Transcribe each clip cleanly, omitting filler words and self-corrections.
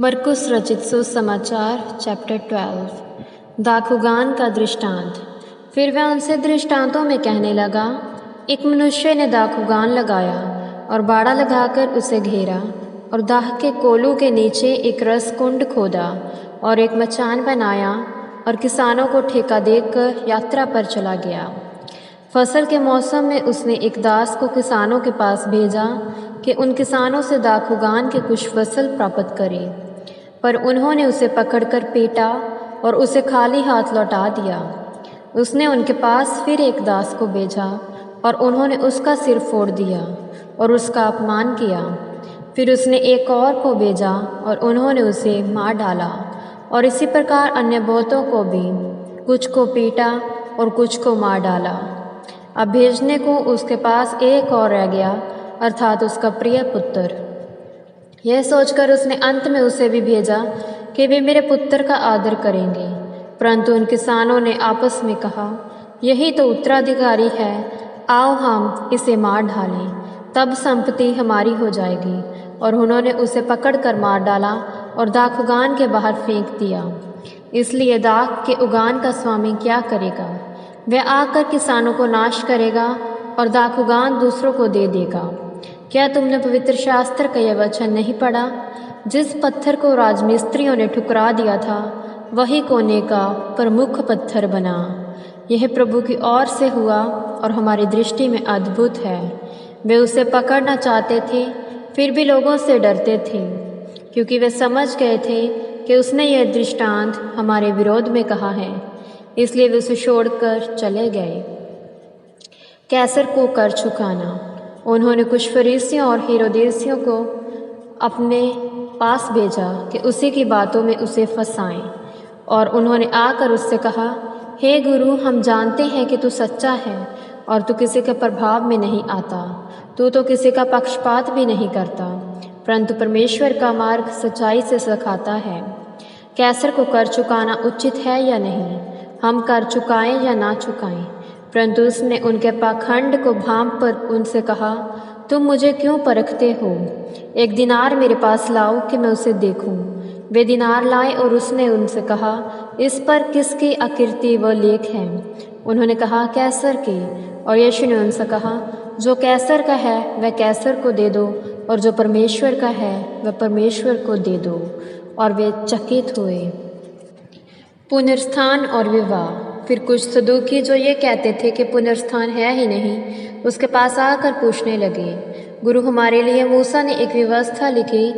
मरकुस रचित सुसमाचार चैप्टर 12। दाखुगान का दृष्टांत। फिर वह उनसे दृष्टांतों में कहने लगा, एक मनुष्य ने दाखुगान लगाया और बाड़ा लगाकर उसे घेरा और दाख के कोलू के नीचे एक रस कुंड खोदा और एक मचान बनाया और किसानों को ठेका देकर यात्रा पर चला गया। फसल के मौसम में उसने एक दास को किसानों के पास भेजा कि उन किसानों से दाखुगान के कुछ फसल प्राप्त करे, पर उन्होंने उसे पकड़कर पीटा और उसे खाली हाथ लौटा दिया। उसने उनके पास फिर एक दास को भेजा और उन्होंने उसका सिर फोड़ दिया और उसका अपमान किया। फिर उसने एक और को भेजा और उन्होंने उसे मार डाला, और इसी प्रकार अन्य बहुतों को भी, कुछ को पीटा और कुछ को मार डाला। अब भेजने को उसके पास एक और रह गया, अर्थात उसका प्रिय पुत्र। यह सोचकर उसने अंत में उसे भी भेजा कि वे मेरे पुत्र का आदर करेंगे। परंतु उन किसानों ने आपस में कहा, यही तो उत्तराधिकारी है, आओ हम इसे मार डालें, तब संपत्ति हमारी हो जाएगी। और उन्होंने उसे पकड़कर मार डाला और दाखुगान के बाहर फेंक दिया। इसलिए दाख के उगान का स्वामी क्या करेगा? वह आकर किसानों को नाश करेगा और दाखुगान दूसरों को दे देगा। क्या तुमने पवित्र शास्त्र का यह वचन नहीं पढ़ा? जिस पत्थर को राजमिस्त्रियों ने ठुकरा दिया था, वही कोने का प्रमुख पत्थर बना। यह प्रभु की ओर से हुआ और हमारी दृष्टि में अद्भुत है। वे उसे पकड़ना चाहते थे, फिर भी लोगों से डरते थे, क्योंकि वे समझ गए थे कि उसने यह दृष्टांत हमारे विरोध में कहा है। इसलिए वे उसे छोड़कर चले गए। कैसर को कर चुकाना। उन्होंने कुछ फरीसियों और हेरोदेसियों को अपने पास भेजा कि उसी की बातों में उसे फंसाएं, और उन्होंने आकर उससे कहा, हे गुरु, हम जानते हैं कि तू सच्चा है और तू किसी के प्रभाव में नहीं आता। तू तो किसी का पक्षपात भी नहीं करता, परंतु परमेश्वर का मार्ग सच्चाई से सिखाता है। कैसर को कर चुकाना उचित है या नहीं? हम कर चुकाएं या ना चुकाएं? परंतु उसने उनके पाखंड को भांप पर उनसे कहा, तुम मुझे क्यों परखते हो? एक दिनार मेरे पास लाओ कि मैं उसे देखूं। वे दिनार लाए और उसने उनसे कहा, इस पर किसकी आकृति व लेख है? उन्होंने कहा, कैसर की। और यीशु ने उनसे कहा, जो कैसर का है वह कैसर को दे दो, और जो परमेश्वर का है वह परमेश्वर को दे दो। और वे चकित हुए। पुनरुत्थान और विवाह। फिर कुछ सदूकी जो ये कहते थे कि पुनरुत्थान है ही नहीं, उसके पास आकर पूछने लगे, गुरु, हमारे लिए मूसा ने एक व्यवस्था लिखी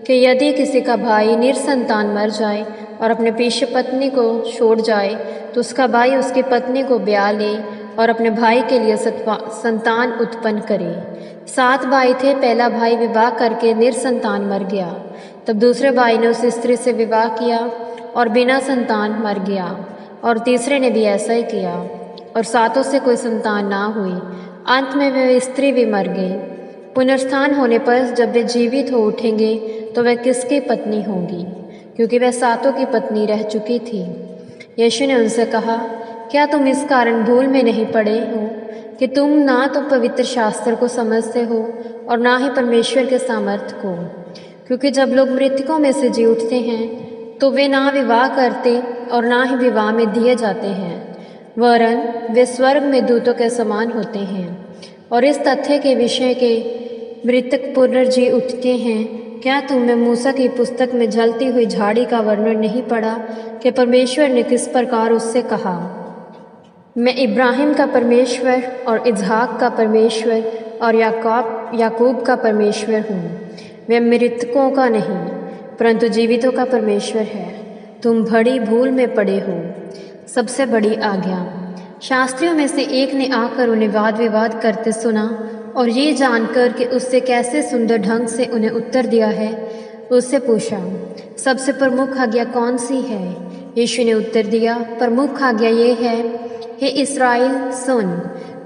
कि यदि किसी का भाई निरसंतान मर जाए और अपने पीछे पत्नी को छोड़ जाए, तो उसका भाई उसकी पत्नी को ब्याह ले और अपने भाई के लिए संतान उत्पन्न करे। 7 भाई थे। पहला भाई विवाह करके निरसंतान मर गया। तब दूसरे भाई ने उस स्त्री से विवाह किया और बिना संतान मर गया, और तीसरे ने भी ऐसा ही किया, और 7 से कोई संतान ना हुई। अंत में वह स्त्री भी मर गई। पुनरुत्थान होने पर जब वे जीवित हो उठेंगे तो वह किसकी पत्नी होंगी? क्योंकि वह 7 की पत्नी रह चुकी थी। यीशु ने उनसे कहा, क्या तुम इस कारण भूल में नहीं पड़े हो कि तुम ना तो पवित्र शास्त्र को समझते हो और ना ही परमेश्वर के सामर्थ्य को? क्योंकि जब लोग मृतकों में से जी उठते हैं तो वे ना विवाह करते और ना ही विवाह में दिए जाते हैं, वरन वे स्वर्ग में दूतों के समान होते हैं। और इस तथ्य के विषय के मृतक पुनर्जी उठते हैं, क्या तुमने मूसा की पुस्तक में जलती हुई झाड़ी का वर्णन नहीं पढ़ा कि परमेश्वर ने किस प्रकार उससे कहा, मैं इब्राहिम का परमेश्वर और इसहाक का परमेश्वर और याकूब का परमेश्वर हूँ। वे मृतकों का नहीं परंतु जीवितों का परमेश्वर है। तुम बड़ी भूल में पड़े हो। सबसे बड़ी आज्ञा। शास्त्रियों में से एक ने आकर उन्हें वाद विवाद करते सुना, और ये जानकर कि उससे कैसे सुंदर ढंग से उन्हें उत्तर दिया है, उससे पूछा, सबसे प्रमुख आज्ञा कौन सी है? यीशु ने उत्तर दिया, प्रमुख आज्ञा ये है, हे इस्राएल सुन,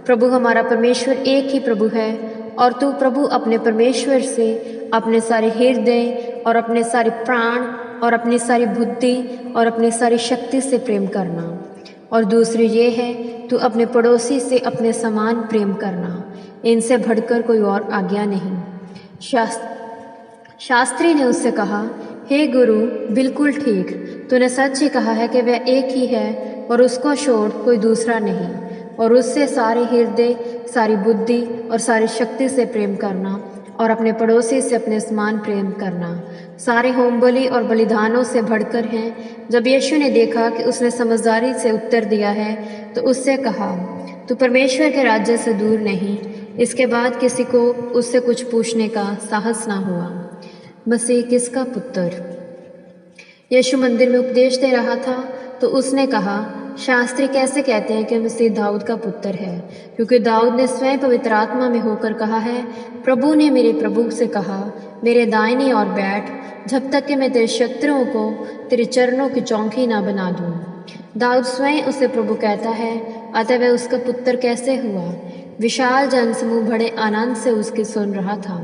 प्रभु हमारा परमेश्वर एक ही प्रभु है, और तू प्रभु अपने परमेश्वर से अपने सारे हृदय और अपने सारे प्राण और अपनी सारी बुद्धि और अपनी सारी शक्ति से प्रेम करना। और दूसरी ये है, तू अपने पड़ोसी से अपने समान प्रेम करना। इनसे बढ़कर कोई और आज्ञा नहीं। शास्त्री ने उससे कहा, हे गुरु, बिल्कुल ठीक। तूने सच ही कहा है कि वह एक ही है और उसको छोड़ कोई दूसरा नहीं, और उससे सारे हृदय, सारी बुद्धि और सारी शक्ति से प्रेम करना, और अपने पड़ोसी से अपने समान प्रेम करना सारे होम बलि और बलिदानों से बढ़कर हैं। जब यीशु ने देखा कि उसने समझदारी से उत्तर दिया है तो उससे कहा, तू परमेश्वर के राज्य से दूर नहीं। इसके बाद किसी को उससे कुछ पूछने का साहस ना हुआ। मसीह किसका पुत्र? यीशु मंदिर में उपदेश दे रहा था तो उसने कहा, शास्त्री कैसे कहते हैं कि मसीह दाऊद का पुत्र है? क्योंकि दाऊद ने स्वयं पवित्र आत्मा में होकर कहा है, प्रभु ने मेरे प्रभु से कहा, मेरे दाहिनी ओर बैठ, जब तक कि मैं तेरे शत्रुओं को तेरे चरणों की चौकी ना बना दूं। दाऊद स्वयं उसे प्रभु कहता है, अतः वह उसका पुत्र कैसे हुआ? विशाल जनसमूह बड़े आनंद से उसकी सुन रहा था।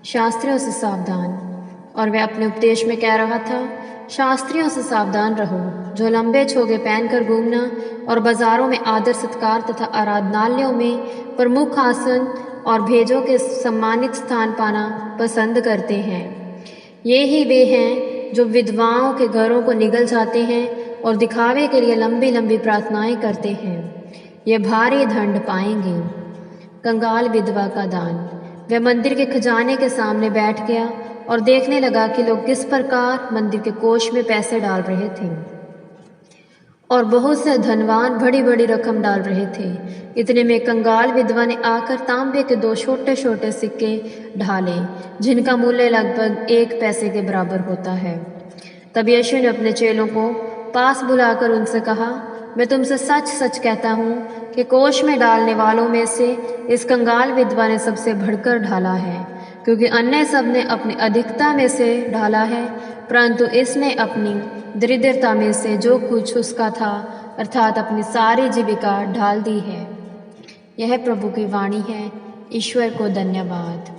शास्त्रियों से सावधान। और वह अपने उपदेश में कह रहा था, शास्त्रियों से सावधान रहो, जो लंबे छोगे पहनकर घूमना और बाजारों में आदर सत्कार तथा आराधनालयों में प्रमुख आसन और भेजों के सम्मानित स्थान पाना पसंद करते हैं। ये ही वे हैं जो विधवाओं के घरों को निगल जाते हैं और दिखावे के लिए लंबी लंबी प्रार्थनाएं करते हैं। ये भारी दंड पाएंगे। कंगाल विधवा का दान। वह मंदिर के खजाने के सामने बैठ गया और देखने लगा कि लोग किस प्रकार मंदिर के कोष में पैसे डाल रहे थे, और बहुत से धनवान बड़ी बड़ी रकम डाल रहे थे। इतने में कंगाल विधवा ने आकर तांबे के 2 छोटे छोटे सिक्के ढाले, जिनका मूल्य लगभग 1 पैसे के बराबर होता है। तब यीशु ने अपने चेलों को पास बुलाकर उनसे कहा, मैं तुमसे सच सच कहता हूँ कि कोष में डालने वालों में से इस कंगाल विधवा ने सबसे बढ़कर ढाला है, क्योंकि अन्य सब ने अपनी अधिकता में से ढाला है, परंतु इसने अपनी दरिद्रता में से जो कुछ उसका था, अर्थात अपनी सारी जीविका ढाल दी है। यह प्रभु की वाणी है। ईश्वर को धन्यवाद।